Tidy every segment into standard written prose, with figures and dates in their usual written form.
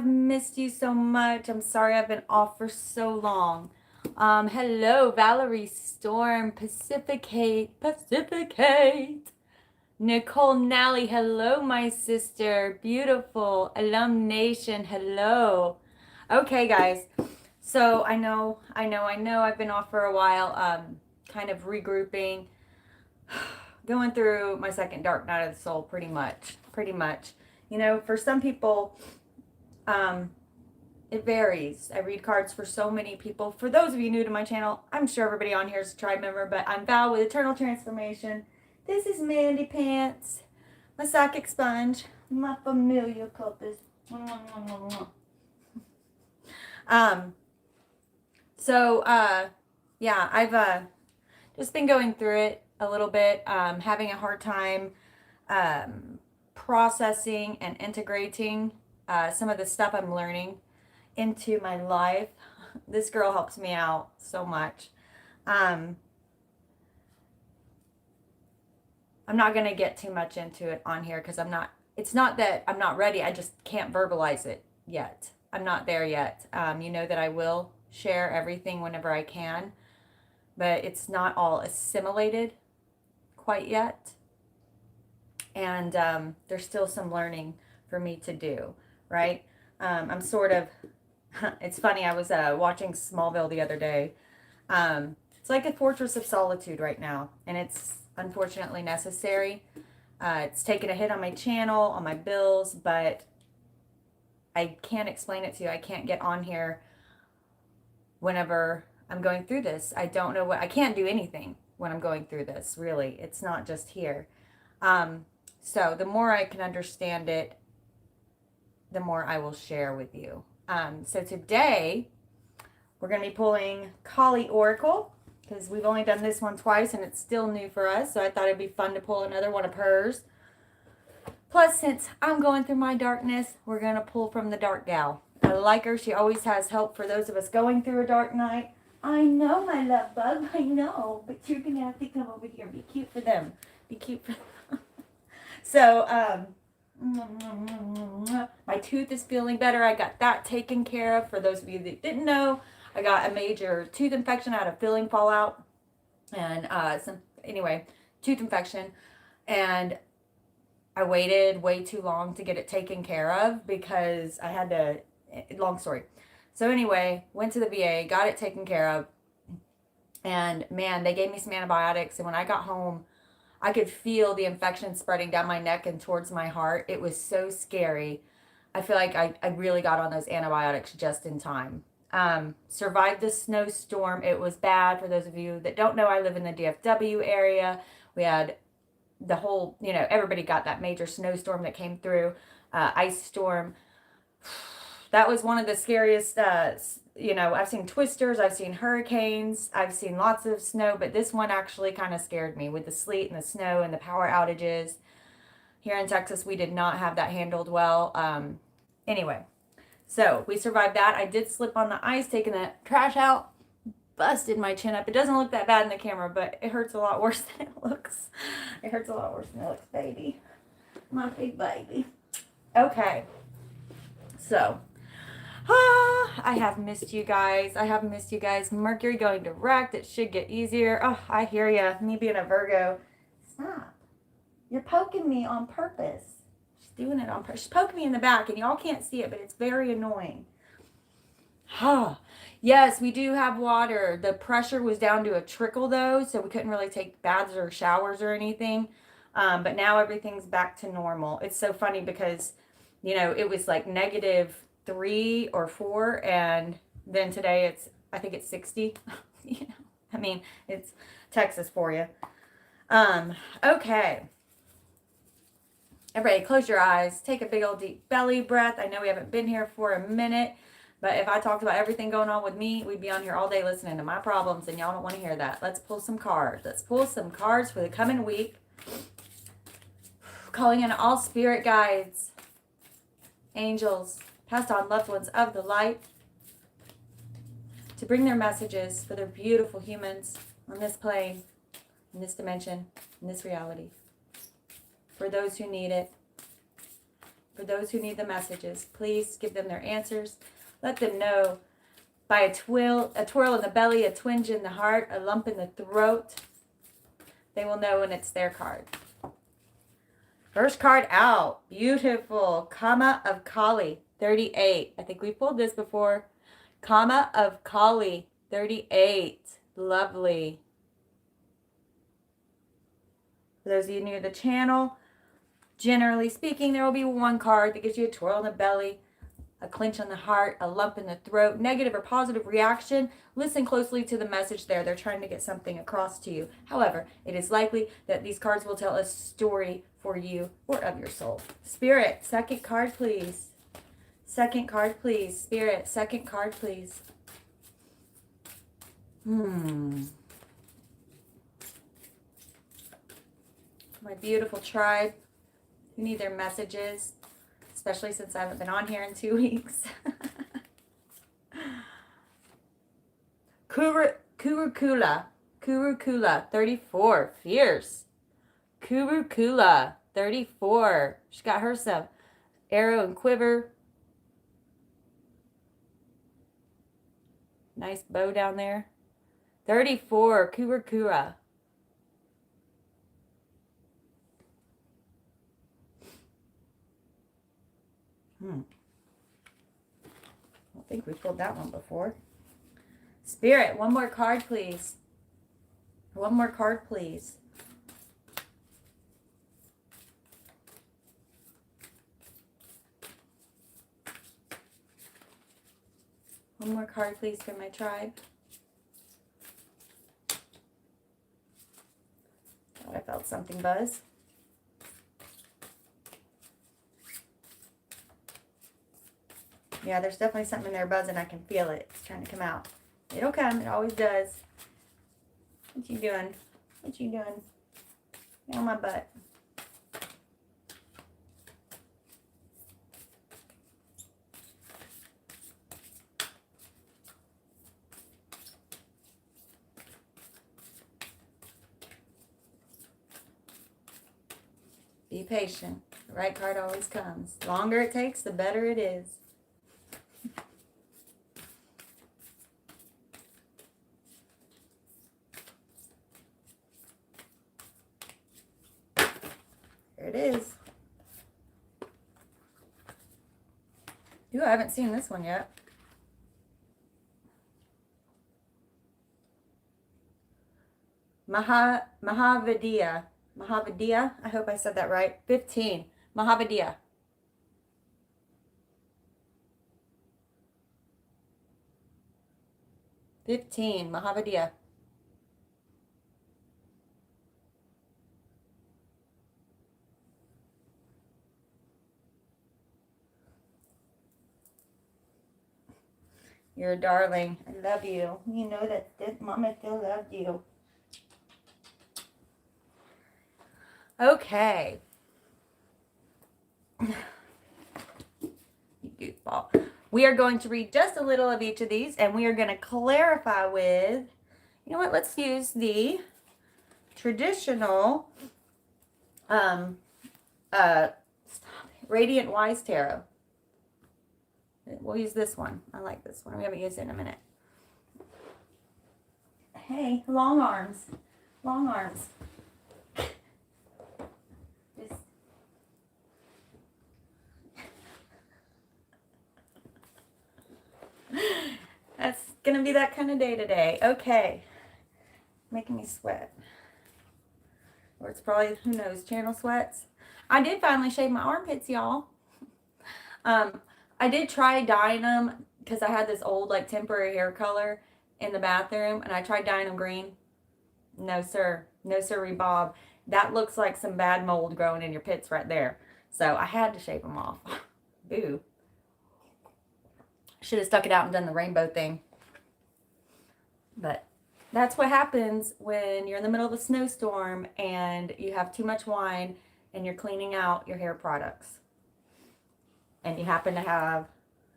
have missed you so much. I'm sorry I've been off for so long. Hello, Valerie Storm, Pacificate. Nicole Nally, hello, my sister. Beautiful. Alum Nation, hello. Okay, guys. So I've been off for a while, kind of regrouping, going through my second dark night of the soul, pretty much. You know, for some people, um, it varies. I read cards for so many people. For those of you new to my channel, I'm sure everybody on here is a tribe member, but I'm Val with Eternal Transformation. This is Mandy Pants, my psychic sponge, my familial compass. Um, yeah, I've just been going through it a little bit, having a hard time processing and integrating some of the stuff I'm learning into my life. This girl helps me out so much. I'm not going to get too much into it on here because it's not that I'm not ready. I just can't verbalize it yet. I'm not there yet. You know that I will share everything whenever I can, but it's not all assimilated quite yet. And there's still some learning for me to do, right? I'm sort of, it's funny, I was watching Smallville the other day. It's like a fortress of solitude right now, and it's unfortunately necessary. It's taken a hit on my channel, on my bills, but I can't explain it to you. I can't get on here whenever I'm going through this. I don't know I can't do anything when I'm going through this, really. It's not just here. So the more I can understand it, the more I will share with you. So today, we're going to be pulling Kali Oracle, because we've only done this one twice, and it's still new for us, so I thought it'd be fun to pull another one of hers. Plus, since I'm going through my darkness, we're going to pull from the Dark Gal. I like her. She always has help for those of us going through a dark night. I know, my love bug, I know, but you're going to have to come over here. Be cute for them. Be cute for them. So, my tooth is feeling better. I got that taken care of. For those of you that didn't know, I got a major tooth infection. I had a filling fallout and tooth infection. And I waited way too long to get it taken care of because I had to, long story. So anyway, went to the VA, got it taken care of. And man, they gave me some antibiotics. And when I got home, I could feel the infection spreading down my neck and towards my heart. It was so scary. I feel like I really got on those antibiotics just in time. Survived the snowstorm. It was bad. For those of you that don't know, I live in the DFW area. We had the whole, everybody got that major snowstorm that came through, ice storm. That was one of the scariest, I've seen twisters, I've seen hurricanes, I've seen lots of snow, but this one actually kind of scared me with the sleet and the snow and the power outages. Here in Texas, we did not have that handled well. Anyway, so we survived that. I did slip on the ice, taking the trash out, busted my chin up. It doesn't look that bad in the camera, but it hurts a lot worse than it looks. It hurts a lot worse than it looks, baby. My big baby. Okay. So, I have missed you guys. Mercury going direct. It should get easier. Oh, I hear ya. Me being a Virgo. Stop. You're poking me on purpose. She's doing it on purpose. She's poking me in the back, and y'all can't see it, but it's very annoying. Yes, we do have water. The pressure was down to a trickle, though, so we couldn't really take baths or showers or anything. But now everything's back to normal. It's so funny because, it was like -3 or 4, and then today I think it's 60. It's Texas for you. Okay. Everybody, close your eyes. Take a big old deep belly breath. I know we haven't been here for a minute, but if I talked about everything going on with me, we'd be on here all day listening to my problems, and y'all don't want to hear that. Let's pull some cards. Let's pull some cards for the coming week. Calling in all spirit guides, angels, passed on loved ones of the light, to bring their messages for their beautiful humans on this plane, in this dimension, in this reality. For those who need it, For those who need the messages, please give them their answers. Let them know by a twirl in the belly, a twinge in the heart, a lump in the throat. They will know when it's their card. First card out. Beautiful. Kama of Kali, 38. I think we pulled this before. Kama of Kali, 38. Lovely. For those of you new to the channel, generally speaking, there will be one card that gives you a twirl in the belly, a clench on the heart, a lump in the throat, negative or positive reaction. Listen closely to the message there. They're trying to get something across to you. However, it is likely that these cards will tell a story for you or of your soul. Spirit, second card, please. Second card, please. Spirit, second card, please. My beautiful tribe who need their messages, especially since I haven't been on here in 2 weeks. Kurukula, 34, fierce. Kurukula, 34. She got her some arrow and quiver. Nice bow down there. 34, Kurukura. I don't think we pulled that one before. Spirit, one more card, please. One more card, please. One more card, please, for my tribe. Thought I felt something buzz. Yeah, there's definitely something in there buzzing. I can feel it. It's trying to come out. It'll come. It always does. What you doing? What you doing? Get on my butt. Be patient. The right card always comes. The longer it takes, the better it is. There it is. Ooh, I haven't seen this one yet. Mahavadya. Mahavadya, I hope I said that right. 15. Mahavadya. Mahavadya. You're a darling. I love you. You know that Mama still loved you. Okay. You goofball. We are going to read just a little of each of these, and we are going to clarify with, you know what, let's use the traditional Radiant Wise Tarot. We'll use this one. I like this one. We haven't used it in a minute. Hey, long arms. Long arms. That's going to be that kind of day today. Okay. Making me sweat. Or it's probably, who knows, channel sweats. I did finally shave my armpits, y'all. I did try dyeing them because I had this old, like, temporary hair color in the bathroom, and I tried dyeing them green. No, sir. No, sirree, Bob. That looks like some bad mold growing in your pits right there. So I had to shave them off. Boo. Should have stuck it out and done the rainbow thing. But that's what happens when you're in the middle of a snowstorm and you have too much wine and you're cleaning out your hair products. And you happen to have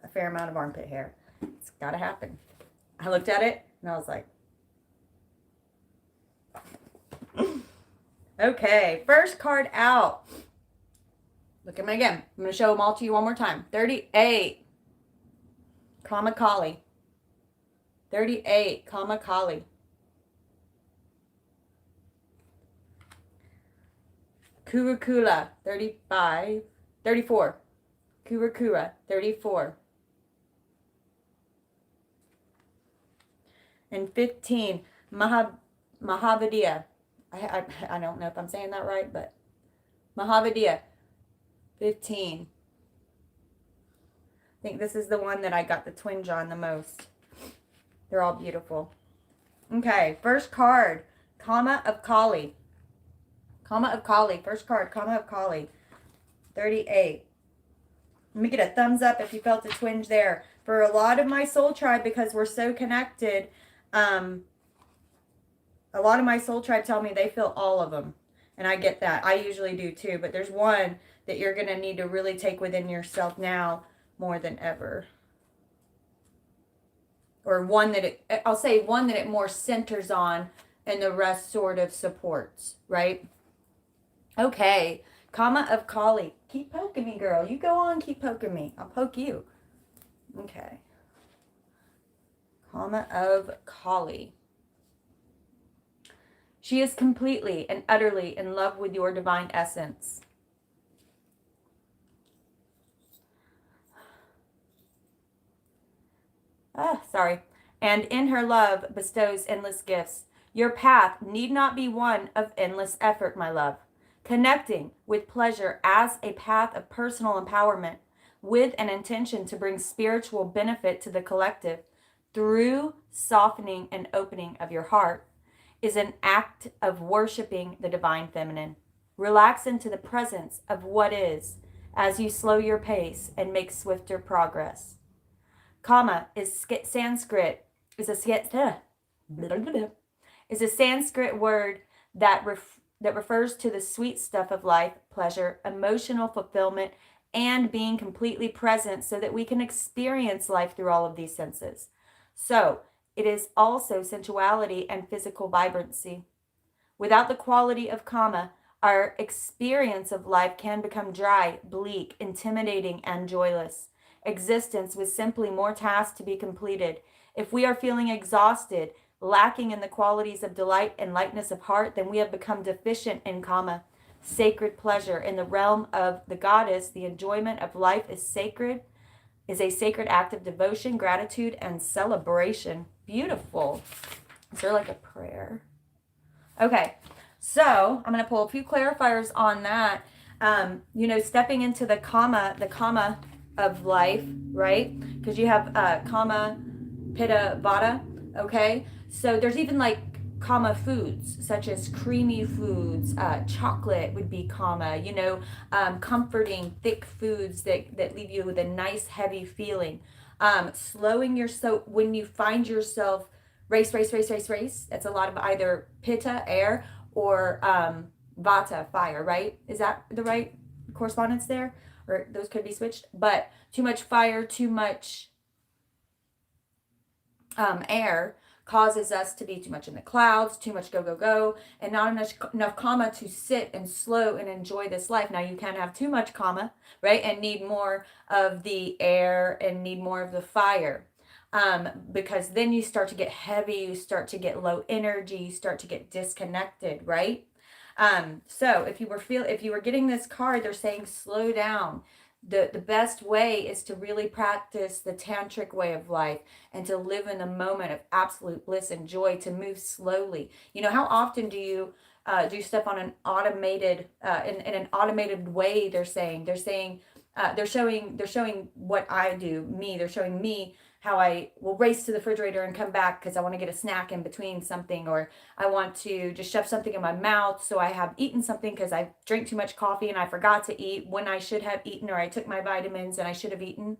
a fair amount of armpit hair. It's got to happen. I looked at it and I was like, okay, first card out. Look at them again. I'm going to show them all to you one more time. 38, comma Kali. 38, comma Kali. Kurukula, 35, 34. Kurukura, 34. And 15, Mahavadiya. I don't know if I'm saying that right, but Mahavadiya, 15. I think this is the one that I got the twinge on the most. They're all beautiful. Okay, first card, Kama of Kali. Kama of Kali, first card, Kama of Kali, 38. Let me get a thumbs up if you felt a twinge there. For a lot of my soul tribe, because we're so connected, a lot of my soul tribe tell me they feel all of them. And I get that. I usually do too. But there's one that you're going to need to really take within yourself now more than ever. Or one that I'll say one that it more centers on and the rest sort of supports, right? Okay. Kama of Kali. Keep poking me, girl. You go on, keep poking me. I'll poke you. Okay. Kama of Kali. She is completely and utterly in love with your divine essence. Sorry. And in her love bestows endless gifts. Your path need not be one of endless effort, my love. Connecting with pleasure as a path of personal empowerment with an intention to bring spiritual benefit to the collective through softening and opening of your heart is an act of worshiping the divine feminine. Relax into the presence of what is as you slow your pace and make swifter progress. Kama is Sanskrit, is a Sanskrit word that refers to the sweet stuff of life, pleasure, emotional fulfillment, and being completely present so that we can experience life through all of these senses. So, it is also sensuality and physical vibrancy. Without the quality of Kama, our experience of life can become dry, bleak, intimidating, and joyless. Existence with simply more tasks to be completed. If we are feeling exhausted, lacking in the qualities of delight and lightness of heart, then we have become deficient in Kama. Sacred pleasure. In the realm of the goddess, the enjoyment of life is a sacred act of devotion, gratitude, and celebration. Beautiful. Is there like a prayer? Okay, so I'm going to pull a few clarifiers on that. Stepping into the Kama of life, right? Because you have Kama, Pitta, Vata, okay? So there's even like Kama foods, such as creamy foods, chocolate would be Kama, comforting, thick foods that leave you with a nice, heavy feeling. So when you find yourself race, that's a lot of either Pitta, air, or Vata, fire, right? Is that the right correspondence there? Or those could be switched, but too much fire, too much air causes us to be too much in the clouds, too much go, and not enough Kama to sit and slow and enjoy this life. Now you can have too much Kama, right? And need more of the air and need more of the fire. Because then you start to get heavy, you start to get low energy, you start to get disconnected, right? So if you were getting this card, they're saying slow down. The best way is to really practice the tantric way of life and to live in the moment of absolute bliss and joy, to move slowly. How often do you do stuff on an automated in an automated way? They're showing what I do, me. They're showing me how I will race to the refrigerator and come back because I want to get a snack in between something, or I want to just shove something in my mouth so I have eaten something because I drank too much coffee and I forgot to eat when I should have eaten, or I took my vitamins and I should have eaten.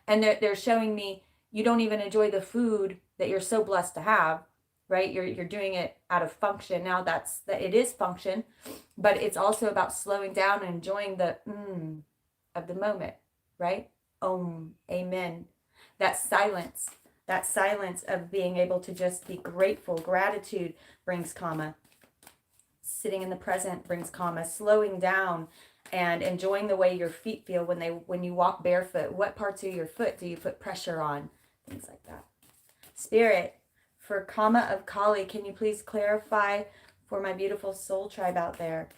And they're showing me you don't even enjoy the food that you're so blessed to have, right? You're doing it out of function. Now it is function, but it's also about slowing down and enjoying the of the moment, right? Amen. That silence of being able to just be grateful. Gratitude brings Kama. Sitting in the present brings Kama. Slowing down and enjoying the way your feet feel when you walk barefoot. What parts of your foot do you put pressure on? Things like that. Spirit, for Kama of Kali, can you please clarify for my beautiful soul tribe out there?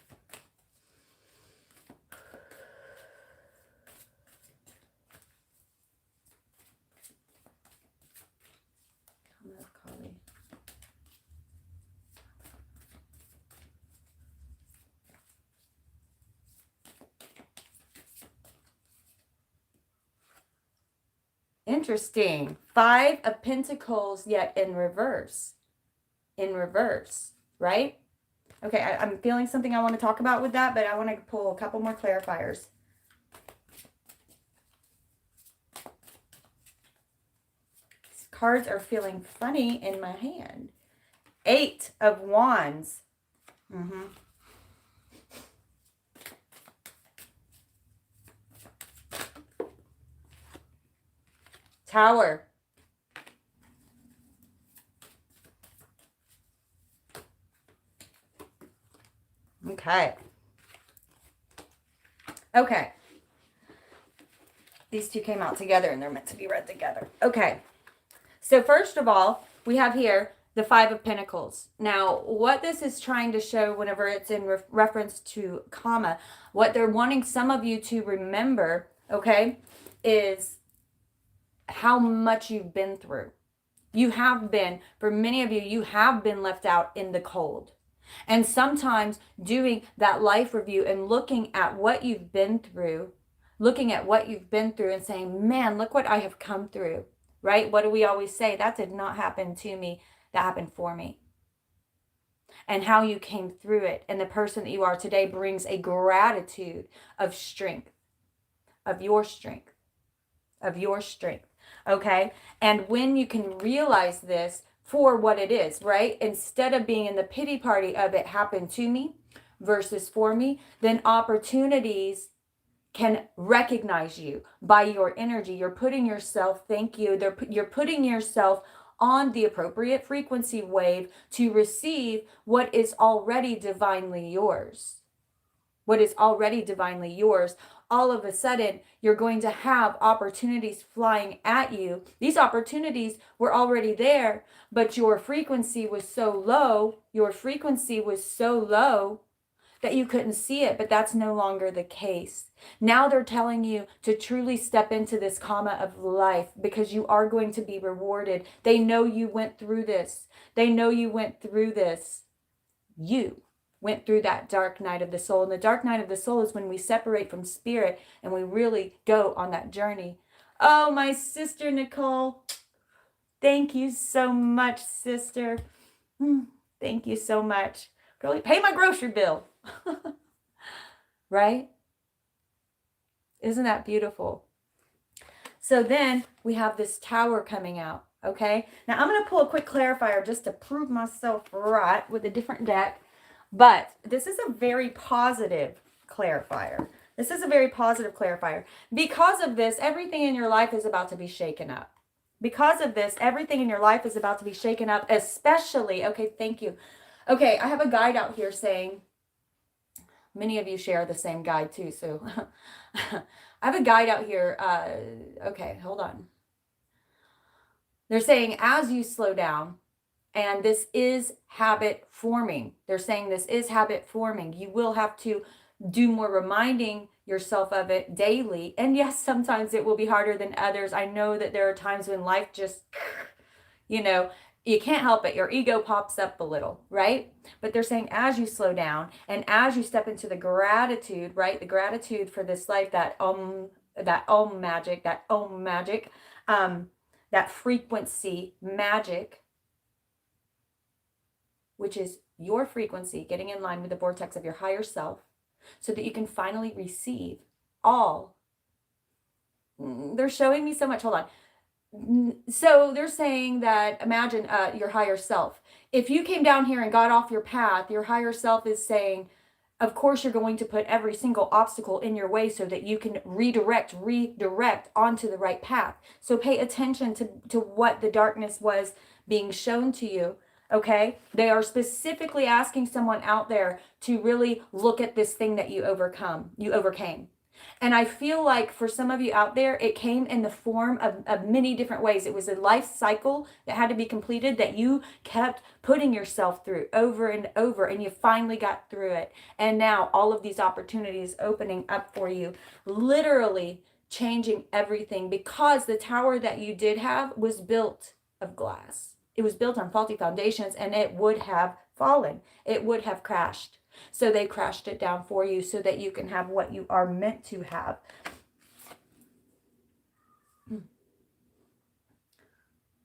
Kama of Kali. Interesting. 5 of Pentacles, yet in reverse. In reverse, right? Okay, I'm feeling something I want to talk about with that, but I want to pull a couple more clarifiers. These cards are feeling funny in my hand. 8 of Wands. Tower. Okay. Okay. These two came out together and they're meant to be read together. Okay. So first of all, we have here the 5 of Pentacles. Now, what this is trying to show whenever it's in reference to Kama, what they're wanting some of you to remember, okay, is how much you've been through. You have been, for many of you, you have been left out in the cold. And sometimes doing that life review and looking at what you've been through, and saying, man, look what I have come through, right? What do we always say? That did not happen to me. That happened for me. And how you came through it. And the person that you are today brings a gratitude of strength, of your strength, of your strength. Okay. And when you can realize this for what it is, right? Instead of being in the pity party of it happened to me versus for me, then opportunities can recognize you by your energy. You're putting yourself, you're putting yourself on the appropriate frequency wave to receive what is already divinely yours. What is already divinely yours. All of a sudden, you're going to have opportunities flying at you. These opportunities were already there, but your frequency was so low, that you couldn't see it, but that's no longer the case. Now they're telling you to truly step into this Kama of life because you are going to be rewarded. They know you went through this. You went through that dark night of the soul. And the dark night of the soul is when we separate from spirit and we really go on that journey. Oh, my sister Nicole. Thank you so much, sister. Thank you so much. Girlie, pay my grocery bill. Right? Isn't that beautiful? So then we have this tower coming out. Okay. Now I'm going to pull a quick clarifier just to prove myself right with a different deck. But this is a very positive clarifier. Because of this, everything in your life is about to be shaken up. Especially, okay, thank you. Okay, I have a guide out here saying, many of you share the same guide too, so I have a guide out here. Okay, hold on. They're saying as you slow down, and this is habit forming. They're saying this is habit forming. You will have to do more reminding yourself of it daily. And yes, sometimes it will be harder than others. I know that there are times when life just, you can't help it. Your ego pops up a little, right? But they're saying as you slow down and as you step into the gratitude, right? The gratitude for this life, that magic, that frequency magic, which is your frequency getting in line with the vortex of your higher self so that you can finally receive all. They're showing me so much. Hold on. So they're saying that imagine your higher self. If you came down here and got off your path, your higher self is saying, of course, you're going to put every single obstacle in your way so that you can redirect onto the right path. So pay attention to what the darkness was being shown to you. Okay? They are specifically asking someone out there to really look at this thing that you overcame. And I feel like for some of you out there, it came in the form of many different ways. It was a life cycle that had to be completed that you kept putting yourself through over and over, and you finally got through it. And now all of these opportunities opening up for you, literally changing everything, because the tower that you did have was built of glass. It was built on faulty foundations, and it would have fallen. It would have crashed. So they crashed it down for you so that you can have what you are meant to have.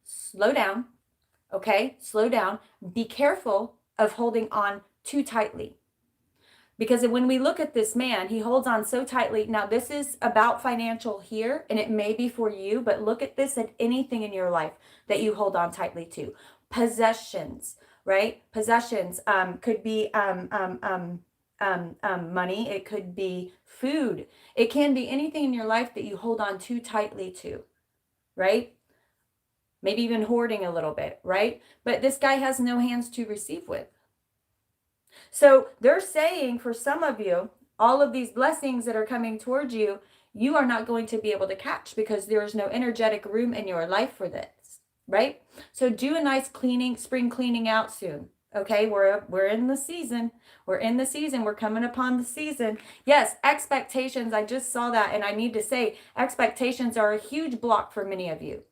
Slow down, okay? Slow down. Be careful of holding on too tightly. Because when we look at this man, he holds on so tightly. Now, this is about financial here, and it may be for you, but look at this at anything in your life that you hold on tightly to. Possessions, right? Possessions could be money. It could be food. It can be anything in your life that you hold on too tightly to, right? Maybe even hoarding a little bit, right? But this guy has no hands to receive with. So they're saying for some of you, all of these blessings that are coming towards you, you are not going to be able to catch because there is no energetic room in your life for this, right? So do a nice cleaning, spring cleaning out soon. Okay, we're in the season. We're in the season. We're coming upon the season. Yes, expectations. I just saw that, and I need to say expectations are a huge block for many of you.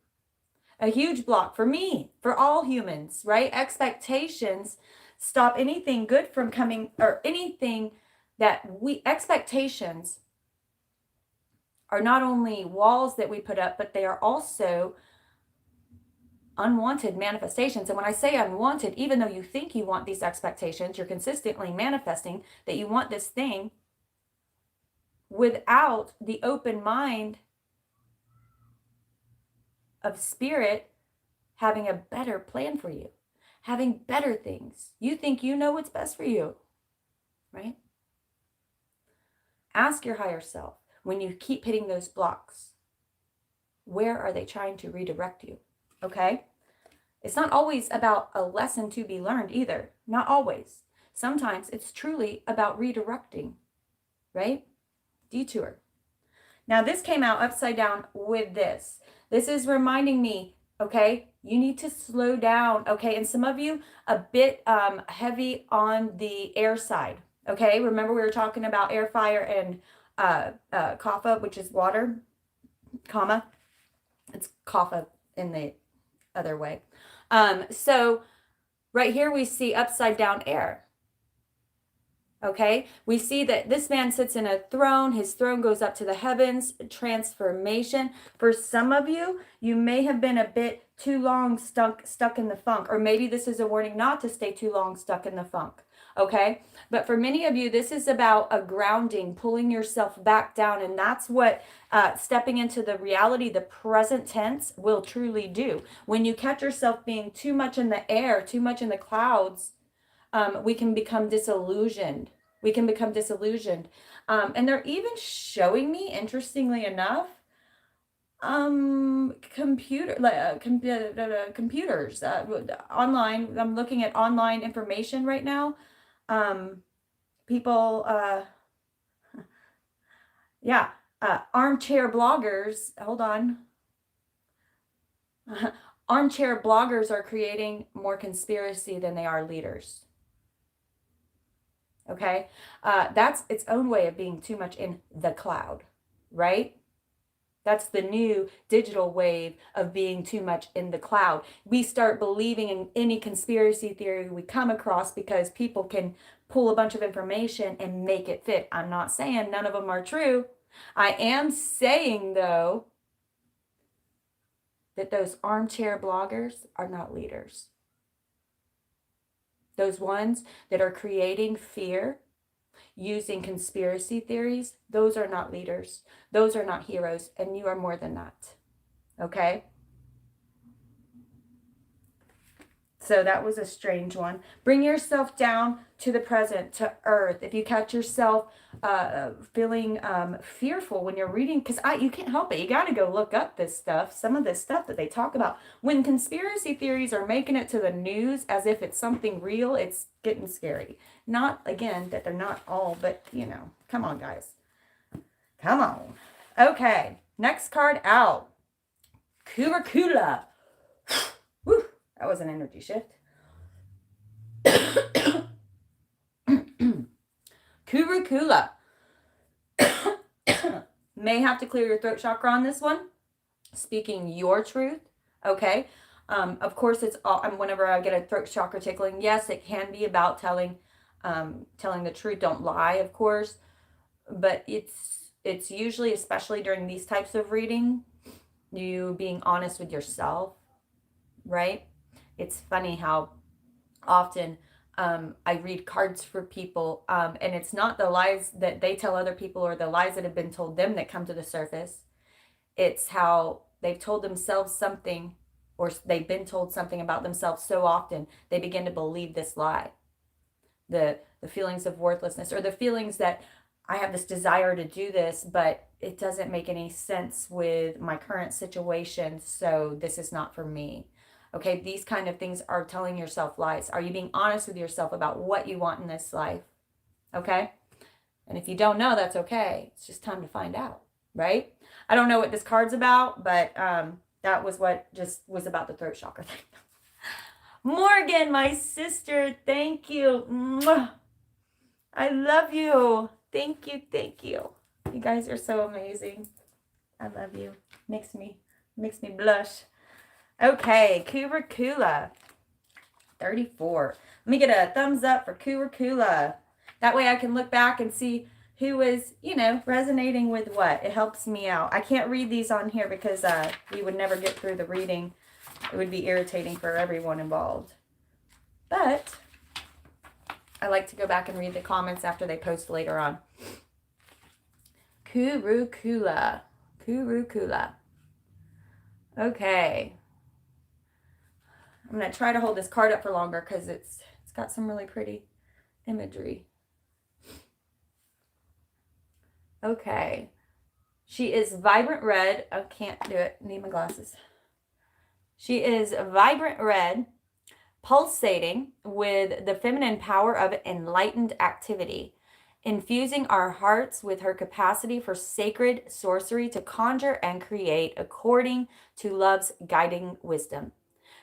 A huge block for me, for all humans, right? Expectations stop anything good from coming, or anything that expectations are not only walls that we put up, but they are also unwanted manifestations. And when I say unwanted, even though you think you want these expectations, you're consistently manifesting that you want this thing without the open mind of spirit having a better plan for you, having better things. You think you know what's best for you, right? Ask your higher self, when you keep hitting those blocks, where are they trying to redirect you? Okay? It's not always about a lesson to be learned either. Not always. Sometimes it's truly about redirecting, right? Detour. Now this came out upside down with this. This is reminding me, okay, you need to slow down, okay? And some of you a bit heavy on the air side, okay? Remember we were talking about air, fire, and kapha, which is water, comma. It's kapha in the other way. So right here we see upside down air. Okay, we see that this man sits in a throne. His throne goes up to the heavens. Transformation. For some of you, you may have been a bit too long stuck in the funk, or maybe this is a warning not to stay too long stuck in the funk. Okay, but for many of you, this is about a grounding, pulling yourself back down, and that's what stepping into the reality, the present tense, will truly do. When you catch yourself being too much in the air, too much in the clouds, we can become disillusioned. We can become disillusioned. And they're even showing me, interestingly enough, computers online. I'm looking at online information right now. People, armchair bloggers. Hold on. Armchair bloggers are creating more conspiracy than they are leaders. Okay, that's its own way of being too much in the cloud, right? That's the new digital wave of being too much in the cloud. We start believing in any conspiracy theory we come across because people can pull a bunch of information and make it fit. I'm not saying none of them are true. I am saying, though, that those armchair bloggers are not leaders. Those ones that are creating fear using conspiracy theories, those are not leaders. Those are not heroes, and you are more than that. Okay? So that was a strange one. Bring yourself down to the present, to earth. If you catch yourself feeling fearful when you're reading, because you can't help it. You got to go look up this stuff, some of this stuff that they talk about. When conspiracy theories are making it to the news as if it's something real, it's getting scary. Not, again, that they're not all, but, come on, guys. Come on. Okay, next card out. Kurukula. Whew, that was an energy shift. Kurukula. May have to clear your throat chakra on this one. Speaking your truth. Okay. Of course, it's all, whenever I get a throat chakra tickling, yes, it can be about telling the truth. Don't lie, of course. But it's usually, especially during these types of reading, you being honest with yourself, right? It's funny how often I read cards for people, and it's not the lies that they tell other people or the lies that have been told them that come to the surface. It's how they've told themselves something, or they've been told something about themselves so often, they begin to believe this lie. The feelings of worthlessness, or the feelings that I have this desire to do this, but it doesn't make any sense with my current situation, so this is not for me. Okay, these kind of things are telling yourself lies. Are you being honest with yourself about what you want in this life? Okay? And if you don't know, that's okay. It's just time to find out, right? I don't know what this card's about, but that was what just was about the throat chakra thing. Morgan, my sister, thank you. Mwah. I love you. Thank you, thank you. You guys are so amazing. I love you. Makes me blush. Okay, Kurukula. 34. Let me get a thumbs up for Kurukula. That way I can look back and see who is, resonating with what. It helps me out. I can't read these on here because we would never get through the reading. It would be irritating for everyone involved. But I like to go back and read the comments after they post later on. Kurukula. Kurukula. Okay. I'm going to try to hold this card up for longer because it's got some really pretty imagery. Okay. She is vibrant red. I can't do it. Need my glasses. She is vibrant red, pulsating with the feminine power of enlightened activity, infusing our hearts with her capacity for sacred sorcery to conjure and create according to love's guiding wisdom.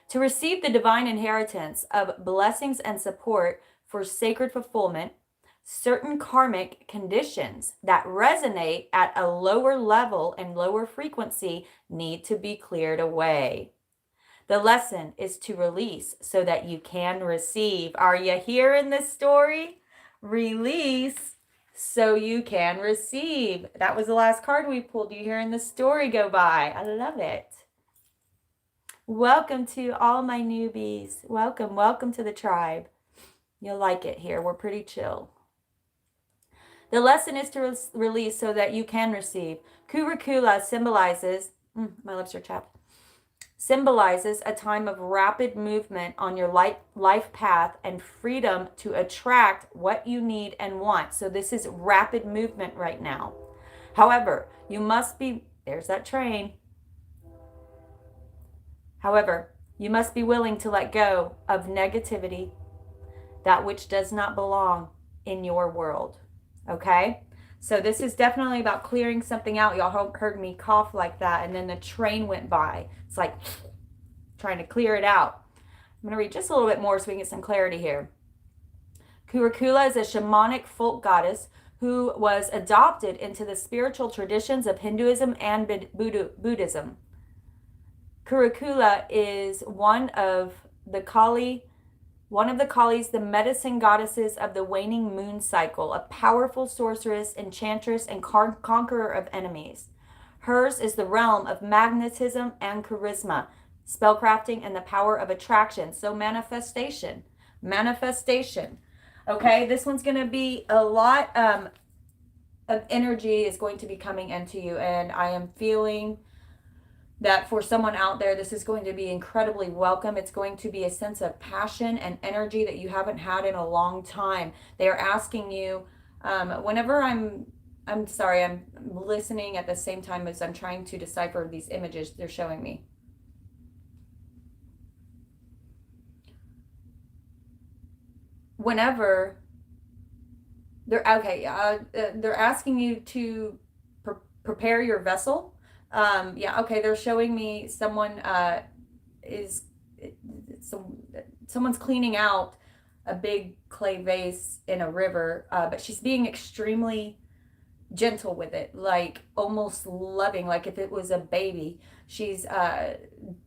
To receive the divine inheritance of blessings and support for sacred fulfillment, certain karmic conditions that resonate at a lower level and lower frequency need to be cleared away. The lesson is to release so that you can receive. Are you hearing this story? Release so you can receive. That was the last card we pulled. You hearing the story go by? I love it. Welcome to all my newbies. Welcome to the tribe. You'll like it here. We're pretty chill. The lesson is to release so that you can receive. Kurukula symbolizes, my lips are chapped, symbolizes a time of rapid movement on your life path and freedom to attract what you need and want. So this is rapid movement right now. However, you must be, there's that train. However, you must be willing to let go of negativity, that which does not belong in your world. Okay? So this is definitely about clearing something out. Y'all heard me cough like that, and then the train went by. It's like trying to clear it out. I'm going to read just a little bit more so we can get some clarity here. Kurukula is a shamanic folk goddess who was adopted into the spiritual traditions of Hinduism and Buddhism. Kurukula is one of the Kalis, the medicine goddesses of the waning moon cycle, a powerful sorceress, enchantress, and conqueror of enemies. Hers is the realm of magnetism and charisma, spellcrafting, and the power of attraction. So manifestation. Okay, this one's going to be a lot of energy is going to be coming into you, and I am feeling that for someone out there, this is going to be incredibly welcome. It's going to be a sense of passion and energy that you haven't had in a long time. They are asking you, whenever I'm sorry, I'm listening at the same time as I'm trying to decipher these images they're showing me. Whenever they're okay, they're asking you to prepare your vessel. Yeah, okay, they're showing me someone is some someone's cleaning out a big clay vase in a river, but she's being extremely gentle with it, like almost loving, like if it was a baby. She's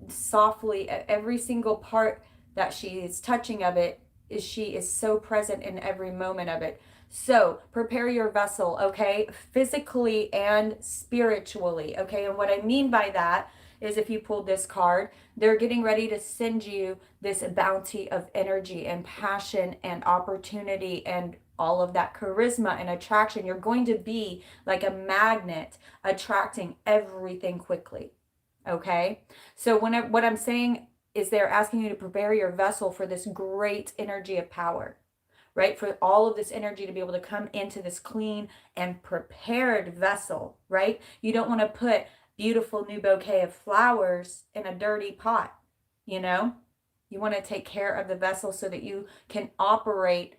softly, every single part that she is touching of it, she is so present in every moment of it. So prepare your vessel, okay, physically and spiritually, okay. And what I mean by that is, if you pulled this card, they're getting ready to send you this bounty of energy and passion and opportunity and all of that charisma and attraction. You're going to be like a magnet, attracting everything quickly. Okay. So what I'm saying is, they're asking you to prepare your vessel for this great energy of power, right? For all of this energy to be able to come into this clean and prepared vessel, right? You don't want to put beautiful new bouquet of flowers in a dirty pot, you know? You want to take care of the vessel so that you can operate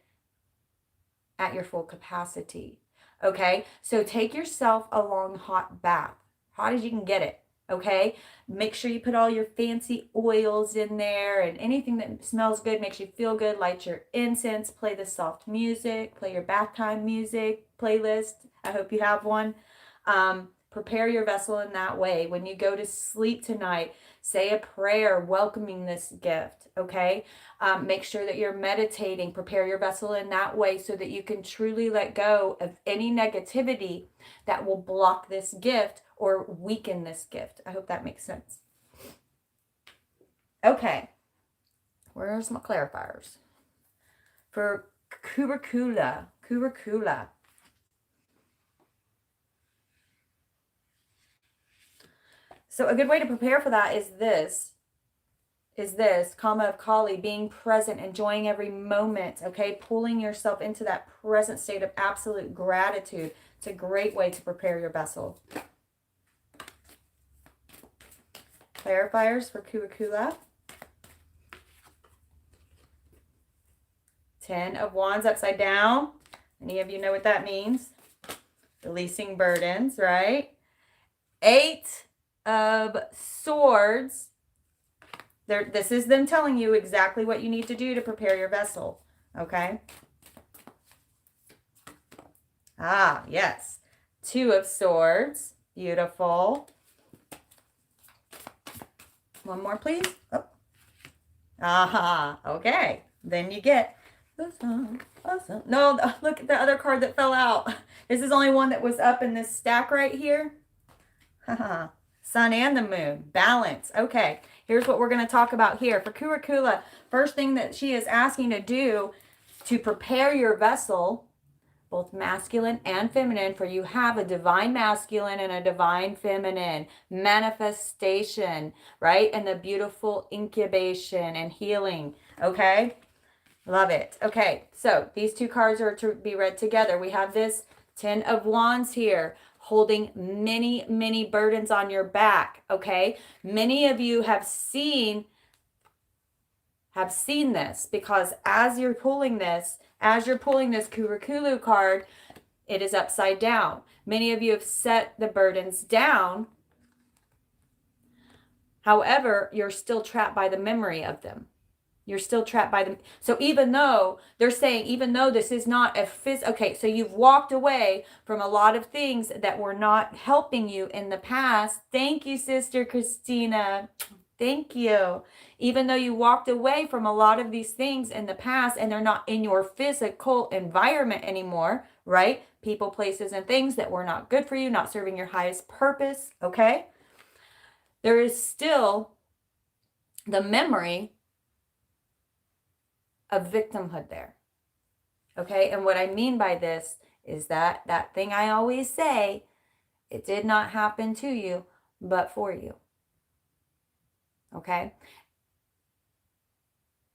at your full capacity. Okay, so take yourself a long hot bath, hot as you can get it. Okay, make sure you put all your fancy oils in there and anything that smells good, makes you feel good. Light your incense, play the soft music, play your bath time music playlist. I hope you have one. Prepare your vessel in that way. When you go to sleep tonight, say a prayer welcoming this gift, okay? Make sure that you're meditating. Prepare your vessel in that way so that you can truly let go of any negativity that will block this gift or weaken this gift. I hope that makes sense. Okay, where's my clarifiers? For curricula. So a good way to prepare for that is this, karma of Kali, being present, enjoying every moment, okay? Pulling yourself into that present state of absolute gratitude. It's a great way to prepare your vessel. Clarifiers for curricula. 10 of Wands upside down. Any of you know what that means? Releasing burdens, right? 8 of Swords. This is them telling you exactly what you need to do to prepare your vessel. Okay? Ah, yes. 2 of Swords. Beautiful. One more, please. Oh. Aha. Okay. Then you get awesome. No, look at the other card that fell out. This is only one that was up in this stack right here. Haha. Sun and the moon. Balance. Okay. Here's what we're going to talk about here. For curricula, first thing that she is asking to do to prepare your vessel, both masculine and feminine, for you have a divine masculine and a divine feminine manifestation, right? And the beautiful incubation and healing. Okay. Love it. Okay. So these two cards are to be read together. We have this 10 of Wands here, holding many, many burdens on your back. Okay. Many of you have seen this, because as you're pulling this curriculum card, it is upside down. Many of you have set the burdens down. However, you're still trapped by the memory of them. You're still trapped by them. So even though they're saying, even though this is not a okay, so you've walked away from a lot of things that were not helping you in the past. Thank you, Sister Christina. Thank you. Even though you walked away from a lot of these things in the past and they're not in your physical environment anymore, right? People, places, and things that were not good for you, not serving your highest purpose, okay? There is still the memory of victimhood there, okay? And what I mean by this is that thing I always say, it did not happen to you, but for you. Okay.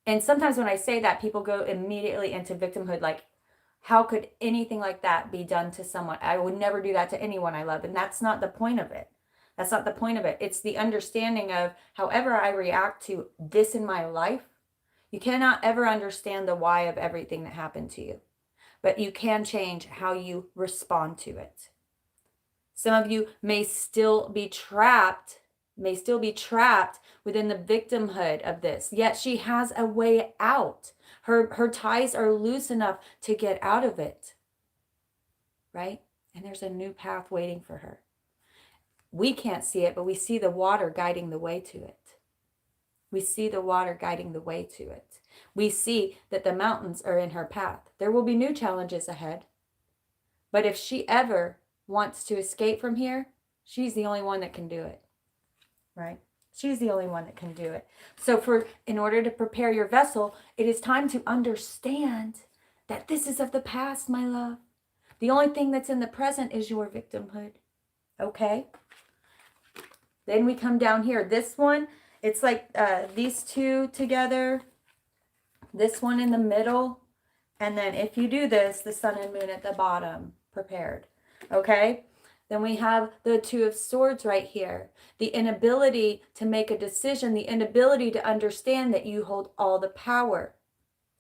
And sometimes when I say that, people go immediately into victimhood, like, how could anything like that be done to someone? I would never do that to anyone I love. And that's not the point of it. That's not the point of it. It's the understanding of however I react to this in my life. You cannot ever understand the why of everything that happened to you, but you can change how you respond to it. Some of you may still be trapped within the victimhood of this, yet she has a way out. Her ties are loose enough to get out of it, right? And there's a new path waiting for her. We can't see it, but we see the water guiding the way to it. We see the water guiding the way to it. We see that the mountains are in her path. There will be new challenges ahead. But if she ever wants to escape from here, she's the only one that can do it, right? She's the only one that can do it. So in order to prepare your vessel, it is time to understand that this is of the past, my love. The only thing that's in the present is your victimhood, okay? Then we come down here. This one, it's like these two together, this one in the middle, and then if you do this, the sun and moon at the bottom, prepared, okay? Then we have the Two of Swords right here. The inability to make a decision, the inability to understand that you hold all the power,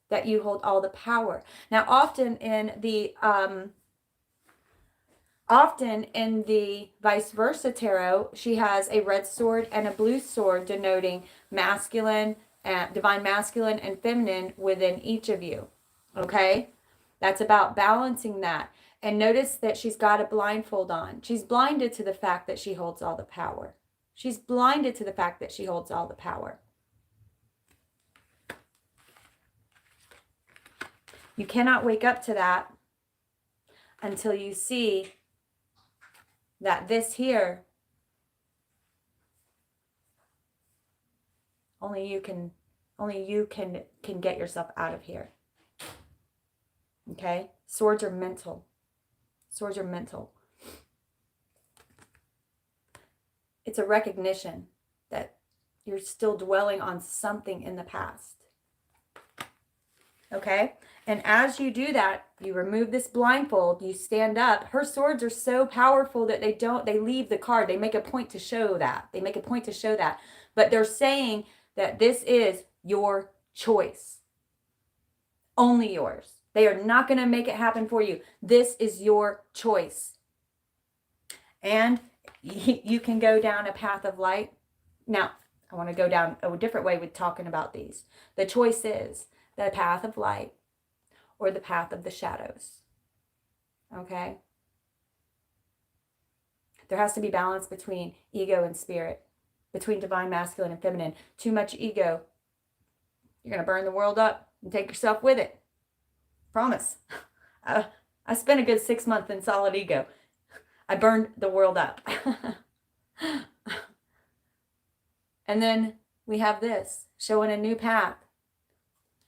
that you hold all the power. Now, often in the vice versa tarot, she has a red sword and a blue sword denoting masculine, divine masculine and feminine within each of you. Okay? That's about balancing that. And notice that she's got a blindfold on. She's blinded to the fact that she holds all the power. She's blinded to the fact that she holds all the power. You cannot wake up to that until you see that this here, only you can get yourself out of here. Okay? Swords are mental. Swords are mental. It's a recognition that you're still dwelling on something in the past. Okay? And as you do that, you remove this blindfold, you stand up. Her swords are so powerful that they leave the card. They make a point to show that. They make a point to show that. But they're saying that this is your choice. Only yours. They are not going to make it happen for you. This is your choice. And you can go down a path of light. Now, I want to go down a different way with talking about these. The choice is the path of light or the path of the shadows. Okay? There has to be balance between ego and spirit, between divine masculine and feminine. Too much ego, you're going to burn the world up and take yourself with it. Promise. I spent a good 6 months in solid ego. I burned the world up. And then we have this, showing a new path.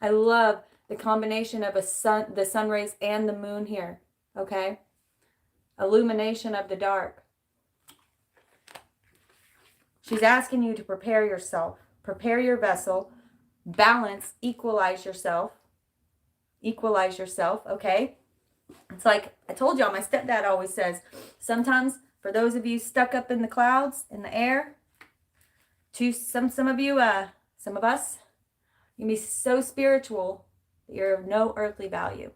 I love the combination of the sun rays and the moon here. Okay? Illumination of the dark. She's asking you to prepare yourself. Prepare your vessel. Balance. Equalize yourself. Equalize yourself, okay? It's like I told y'all, my stepdad always says, sometimes for those of you stuck up in the clouds, in the air, to some of us, you can be so spiritual that you're of no earthly value.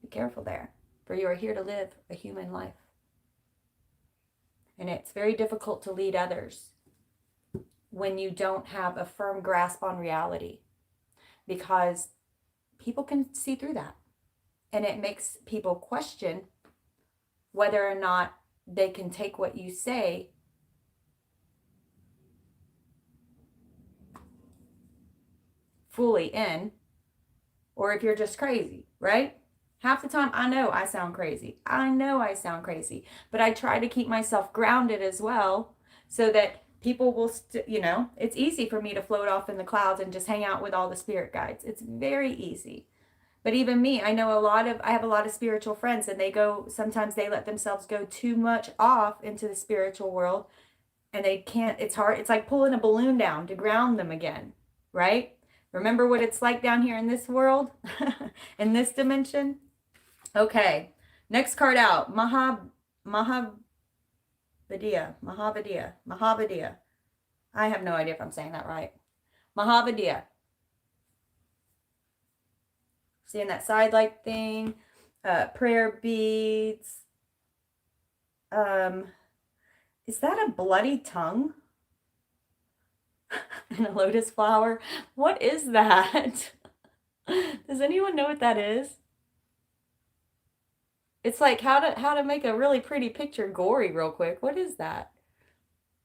Be careful there, for you are here to live a human life. And it's very difficult to lead others when you don't have a firm grasp on reality, because people can see through that. And it makes people question whether or not they can take what you say fully in, or if you're just crazy, right? Half the time, I know I sound crazy. But I try to keep myself grounded as well so that people will, it's easy for me to float off in the clouds and just hang out with all the spirit guides. It's very easy. But even me, I have a lot of spiritual friends, and sometimes they let themselves go too much off into the spiritual world, and they can't, it's hard. It's like pulling a balloon down to ground them again, right? Remember what it's like down here in this world, in this dimension? Okay, next card out, Mahavadiya. I have no idea if I'm saying that right. Mahavadiya. Seeing that side-like thing, prayer beads. Is that a bloody tongue? And a lotus flower? What is that? Does anyone know what that is? It's like how to make a really pretty picture gory real quick. What is that?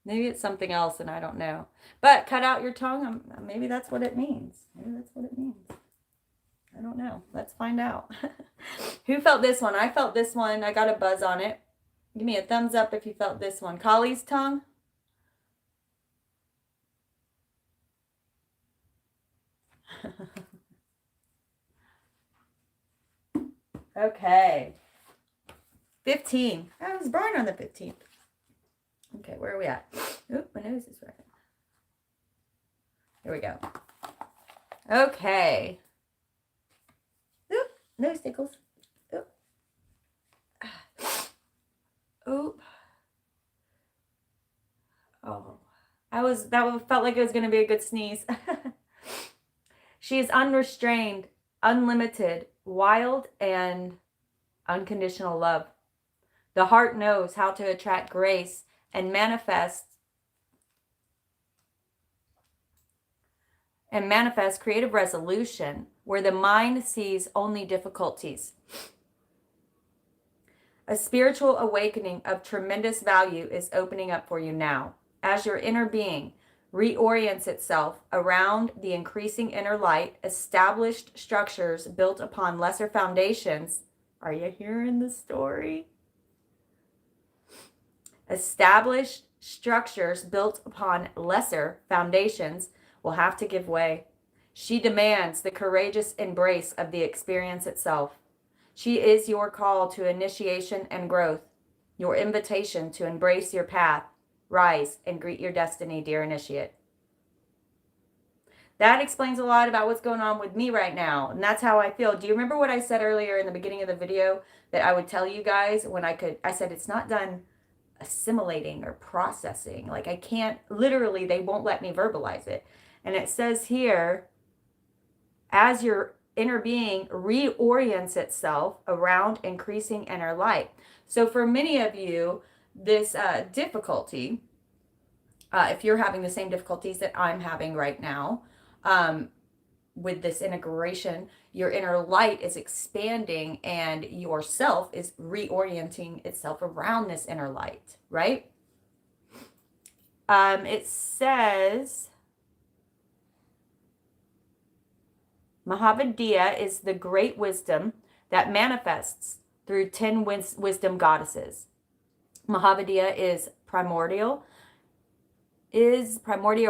Maybe it's something else and I don't know. But cut out your tongue. Maybe that's what it means. Maybe that's what it means. I don't know. Let's find out. Who felt this one? I felt this one. I got a buzz on it. Give me a thumbs up if you felt this one. Kali's tongue. Okay. 15. I was born on the 15th. Okay, where are we at? Oop, my nose is right. Here we go. Okay. Oop, nose tickles. Oop. Oop. Oh. That felt like it was going to be a good sneeze. She is unrestrained, unlimited, wild, and unconditional love. The heart knows how to attract grace and manifest creative resolution where the mind sees only difficulties. A spiritual awakening of tremendous value is opening up for you now as your inner being reorients itself around the increasing inner light. Established structures built upon lesser foundations. Are you hearing the story? Established structures built upon lesser foundations will have to give way. She demands the courageous embrace of the experience itself. She is your call to initiation and growth, your invitation to embrace your path, rise, and greet your destiny, dear initiate. That explains a lot about what's going on with me right now, and that's how I feel. Do you remember what I said earlier in the beginning of the video that I would tell you guys when I said it's not done assimilating or processing. Like I can't, literally, they won't let me verbalize it. And it says here, as your inner being reorients itself around increasing inner light. So for many of you, this difficulty, if you're having the same difficulties that I'm having right now, with this integration, your inner light is expanding and yourself is reorienting itself around this inner light, right? It says Mahavadiya is the great wisdom that manifests through 10 wisdom goddesses. Mahavadiya is primordial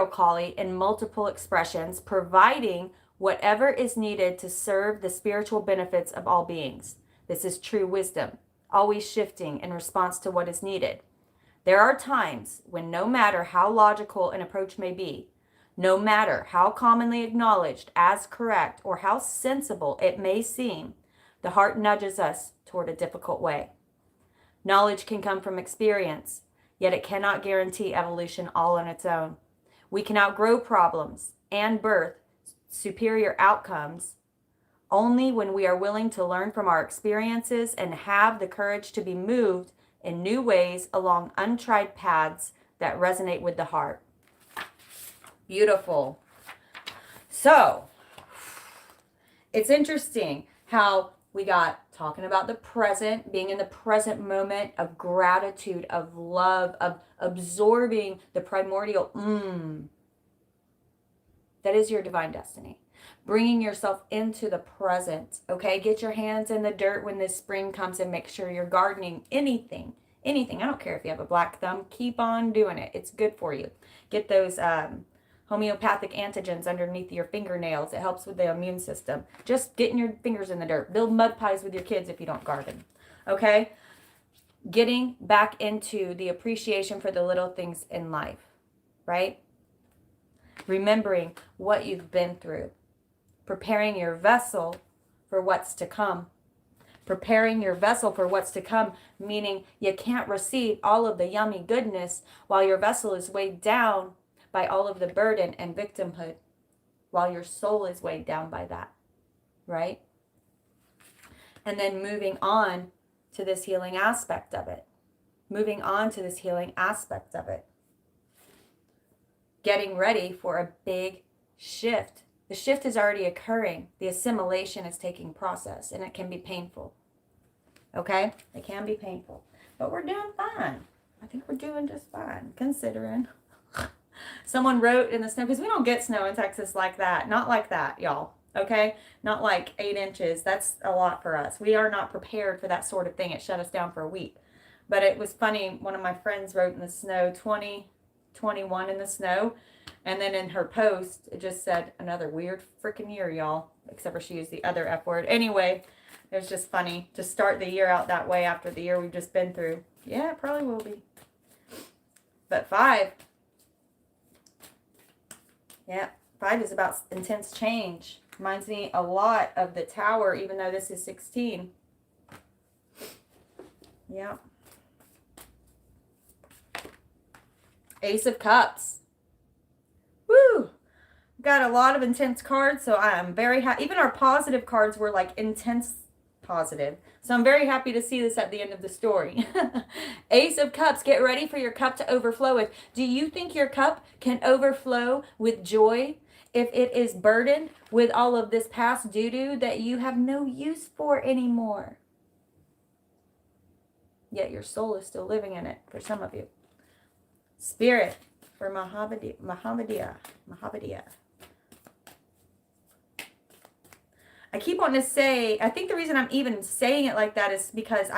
Kali in multiple expressions, providing whatever is needed to serve the spiritual benefits of all beings. This is true wisdom, always shifting in response to what is needed. There are times when no matter how logical an approach may be, no matter how commonly acknowledged as correct or how sensible it may seem, the heart nudges us toward a difficult way. Knowledge can come from experience, yet it cannot guarantee evolution all on its own. We can outgrow problems and birth superior outcomes only when we are willing to learn from our experiences and have the courage to be moved in new ways along untried paths that resonate with the heart. Beautiful. So, it's interesting how we got talking about the present, being in the present moment of gratitude, of love, of absorbing the primordial that is your divine destiny. Bringing yourself into the present, okay? Get your hands in the dirt when this spring comes and make sure you're gardening anything. I don't care if you have a black thumb. Keep on doing it. It's good for you. Get those homeopathic antigens underneath your fingernails. It helps with the immune system. Just getting your fingers in the dirt. Build mud pies with your kids if you don't garden, okay? Getting back into the appreciation for the little things in life, right? Remembering what you've been through. Preparing your vessel for what's to come. Preparing your vessel for what's to come, meaning you can't receive all of the yummy goodness while your vessel is weighed down by all of the burden and victimhood, while your soul is weighed down by that, right? And then moving on to this healing aspect of it. Moving on to this healing aspect of it. Getting ready for a big shift. The shift is already occurring. The assimilation is taking process, and it can be painful. Okay? It can be painful. But we're doing fine. I think we're doing just fine, considering. Someone wrote in the snow, because we don't get snow in Texas like that. Not like that, y'all. Okay? Not like 8 inches. That's a lot for us. We are not prepared for that sort of thing. It shut us down for a week. But it was funny. One of my friends wrote in the snow, 2021 in the snow. And then in her post, it just said, another weird freaking year, y'all. Except for she used the other F word. Anyway, it was just funny to start the year out that way after the year we've just been through. Yeah, it probably will be. But 5. Yeah, 5 is about intense change. Reminds me a lot of the Tower, even though this is 16. Yeah. Ace of Cups. Woo! Got a lot of intense cards, so I am very happy. Even our positive cards were like intense positive. So I'm very happy to see this at the end of the story. Ace of Cups. Get ready for your cup to overflow with. Do you think your cup can overflow with joy if it is burdened with all of this past doo-doo that you have no use for anymore? Yet your soul is still living in it for some of you. Spirit for Mahavadiya. I keep wanting to say, I think the reason I'm even saying it like that is because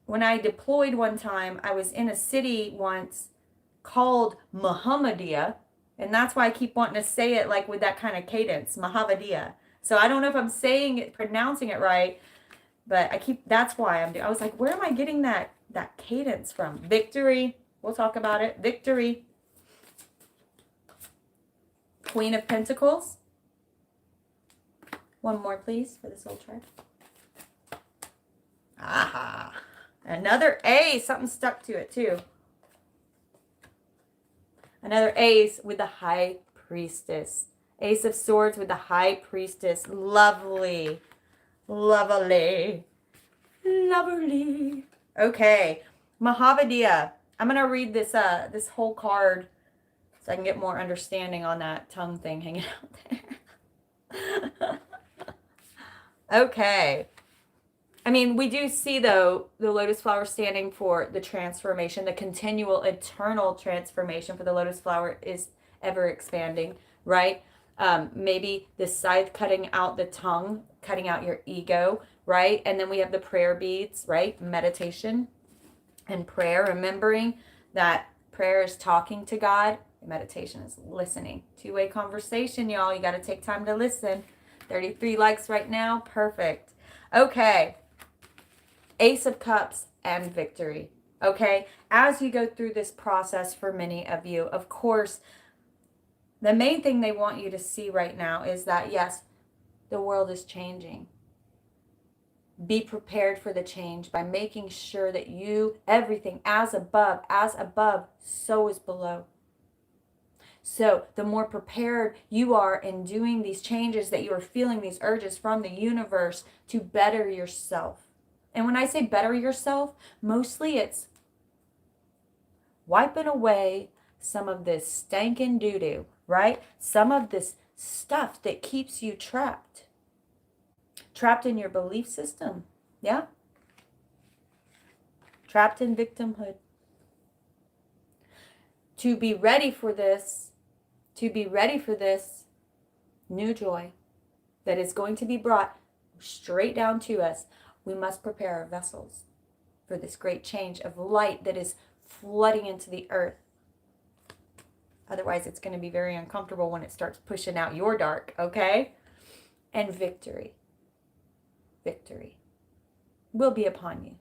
when I deployed one time, I was in a city once called Muhammadiyah, and that's why I keep wanting to say it like with that kind of cadence, Mahavadiya. So I don't know if I'm saying it, pronouncing it right, but that's why I was like, where am I getting that cadence from? Victory. We'll talk about it. Victory. Queen of Pentacles. One more, please, for this old tribe. Aha. Another ace. Something stuck to it, too. Another ace with the High Priestess. Ace of Swords with the High Priestess. Lovely. Lovely. Lovely. Okay. Mahavadiya. I'm going to read this whole card so I can get more understanding on that tongue thing hanging out there. Okay. I mean, we do see, though, the lotus flower standing for the transformation, the continual, eternal transformation for the lotus flower is ever expanding, right? Maybe the scythe cutting out the tongue, cutting out your ego, right? And then we have the prayer beads, right? Meditation and prayer, remembering that prayer is talking to God. Meditation is listening. Two-way conversation, y'all. You got to take time to listen. 33 likes right now. Perfect. Okay. Ace of Cups and victory. Okay. As you go through this process for many of you, of course, the main thing they want you to see right now is that, yes, the world is changing. Be prepared for the change by making sure that everything as above, so is below. So the more prepared you are in doing these changes, that you are feeling these urges from the universe to better yourself. And when I say better yourself, mostly it's wiping away some of this stankin' doo-doo, right? Some of this stuff that keeps you trapped. Trapped in your belief system. Yeah? Trapped in victimhood. To be ready for this new joy that is going to be brought straight down to us, we must prepare our vessels for this great change of light that is flooding into the earth. Otherwise, it's going to be very uncomfortable when it starts pushing out your dark, okay? And victory will be upon you.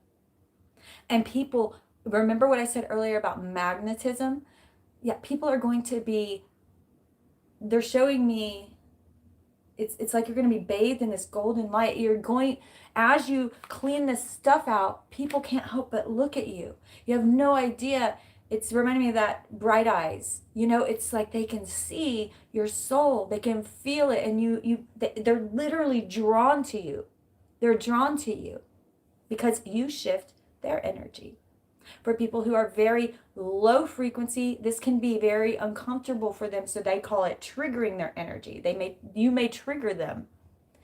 And people, remember what I said earlier about magnetism? Yeah, people are going to be, they're showing me, it's like you're going to be bathed in this golden light. You're going, as you clean this stuff out, people can't help but look at you. You have no idea. It's reminding me of that bright eyes. You know, it's like they can see your soul. They can feel it, and they're literally drawn to you. They're drawn to you because you shift their energy. For people who are very low frequency, this can be very uncomfortable for them, so they call it triggering their energy. You may trigger them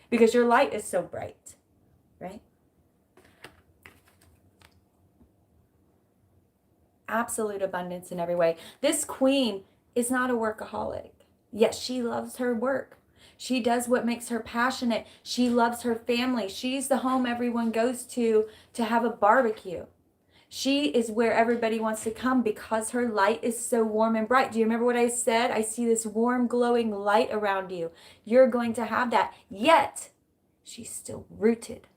because your light is so bright, right? Absolute abundance in every way. This queen is not a workaholic. Yes, she loves her work. She does what makes her passionate. She loves her family. She's the home everyone goes to have a barbecue. She is where everybody wants to come because her light is so warm and bright. Do you remember what I said? I see this warm, glowing light around you. You're going to have that. Yet, she's still rooted.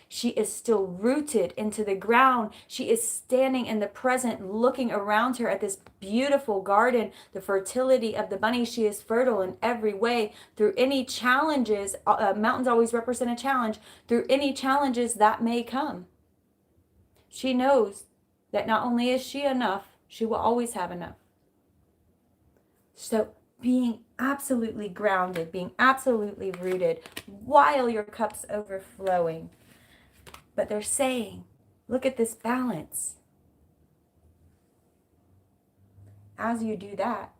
She is still rooted into the ground. She is standing in the present, looking around her at this beautiful garden, the fertility of the bunny. She is fertile in every way. Through any challenges, mountains always represent a challenge. Through any challenges that may come, she knows that not only is she enough, she will always have enough. So being absolutely grounded, being absolutely rooted while your cup's overflowing. But they're saying, look at this balance. As you do that,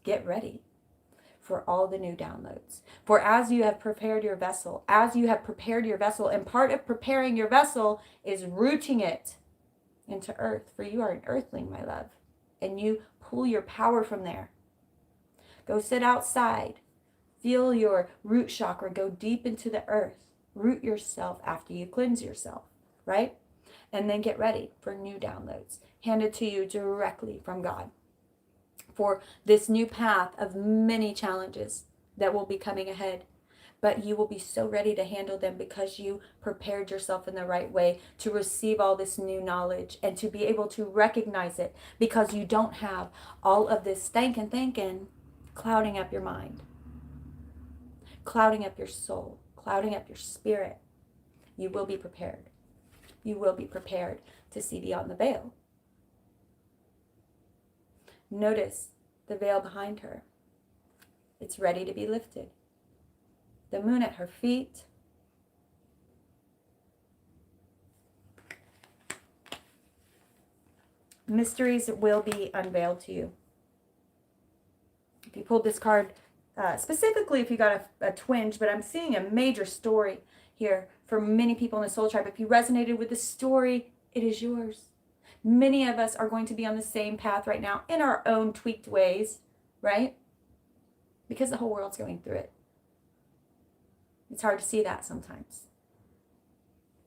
get ready for all the new downloads. For as you have prepared your vessel, and part of preparing your vessel is rooting it into earth. For you are an earthling, my love, and you pull your power from there. Go sit outside. Feel your root chakra go deep into the earth. Root yourself after you cleanse yourself, right? And then get ready for new downloads handed to you directly from God for this new path of many challenges that will be coming ahead. But you will be so ready to handle them because you prepared yourself in the right way to receive all this new knowledge and to be able to recognize it, because you don't have all of this thinking clouding up your mind, clouding up your soul, clouding up your spirit. You will be prepared. You will be prepared to see beyond the veil. Notice the veil behind her. It's ready to be lifted. The moon at her feet. Mysteries will be unveiled to you. If you pulled this card, specifically if you got a twinge, but I'm seeing a major story here for many people in the soul tribe. If you resonated with the story, it is yours. Many of us are going to be on the same path right now in our own tweaked ways, right? Because the whole world's going through it. It's hard to see that sometimes.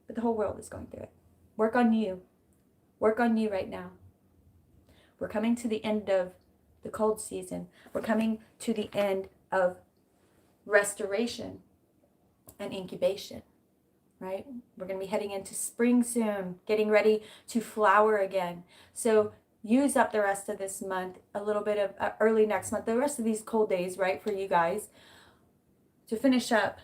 But the whole world is going through it. Work on you. Work on you right now. We're coming to the end of the cold season. We're coming to the end of restoration and incubation, right? We're going to be heading into spring soon, getting ready to flower again. So use up the rest of this month, a little bit of early next month, the rest of these cold days, right, for you guys, to finish up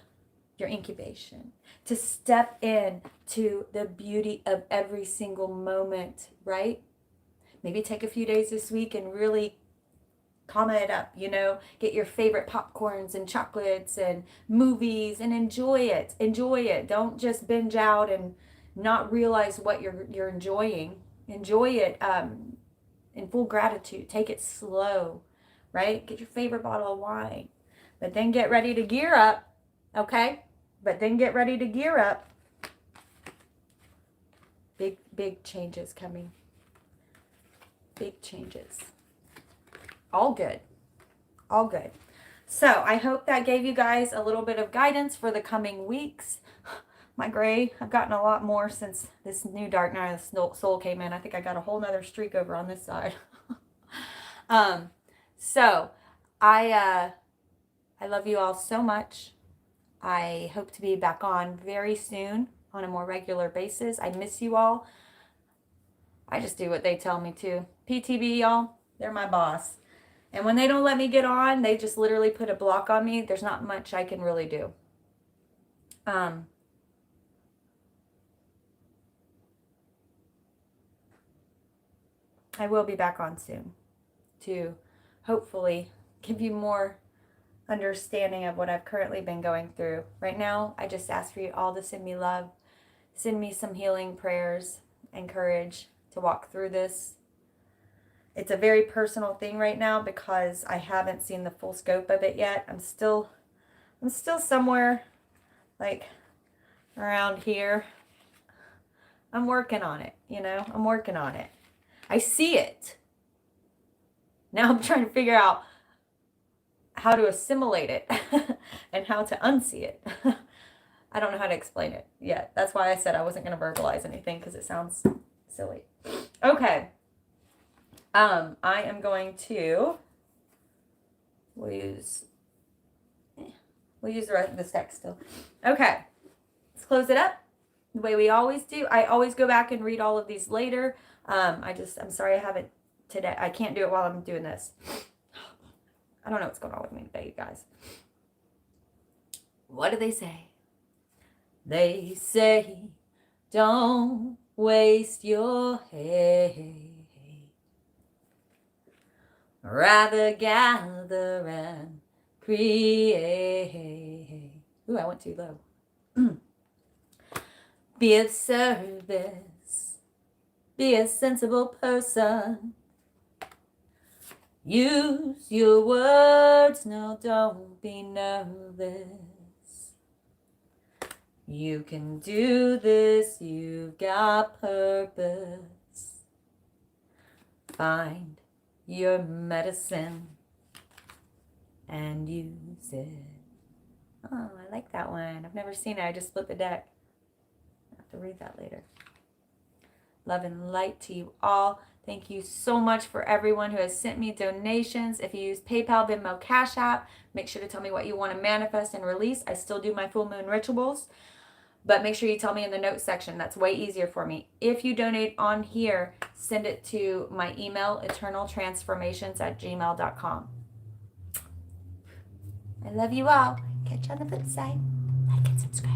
your incubation, to step in to the beauty of every single moment, right? Maybe take a few days this week and really comment it up, get your favorite popcorns and chocolates and movies and enjoy it. Don't just binge out and not realize what you're enjoying. Enjoy it in full gratitude. Take it slow, right? Get your favorite bottle of wine, but then get ready to gear up. Okay, but then get ready to gear up. Big changes coming. Big changes. All good. All good. So I hope that gave you guys a little bit of guidance for the coming weeks. My gray, I've gotten a lot more since this new dark night of the soul came in. I think I got a whole nother streak over on this side. So I love you all so much. I hope to be back on very soon on a more regular basis. I miss you all. I just do what they tell me to. PTB, y'all, they're my boss. And when they don't let me get on, they just literally put a block on me. There's not much I can really do. I will be back on soon to hopefully give you more understanding of what I've currently been going through. Right now, I just ask for you all to send me love, send me some healing prayers and courage to walk through this. It's a very personal thing right now because I haven't seen the full scope of it yet. I'm still somewhere like around here. I'm working on it, you know? I'm working on it. I see it. Now I'm trying to figure out how to assimilate it and how to unsee it. I don't know how to explain it yet. That's why I said I wasn't going to verbalize anything because it sounds silly. Okay. I am going to, we'll use the rest of this text still. Okay. Let's close it up the way we always do. I always go back and read all of these later. I'm sorry I haven't today. I can't do it while I'm doing this. I don't know what's going on with me today, you guys. What do they say? They say, don't waste your hate. Rather gather and create. Ooh, I went too low. Be of service. Be a sensible person. Use your words, no, don't be nervous. You can do this, you've got purpose. Find your medicine and use it. Oh, I like that one. I've never seen it. I just split the deck. I have to read that later. Love and light to you all. Thank you so much for everyone who has sent me donations. If you use PayPal, Venmo, Cash App, make sure to tell me what you want to manifest and release. I still do my full moon rituals, but make sure you tell me in the notes section. That's way easier for me. If you donate on here, send it to my email, eternaltransformations@gmail.com. I love you all. Catch you on the flip side. Like and subscribe.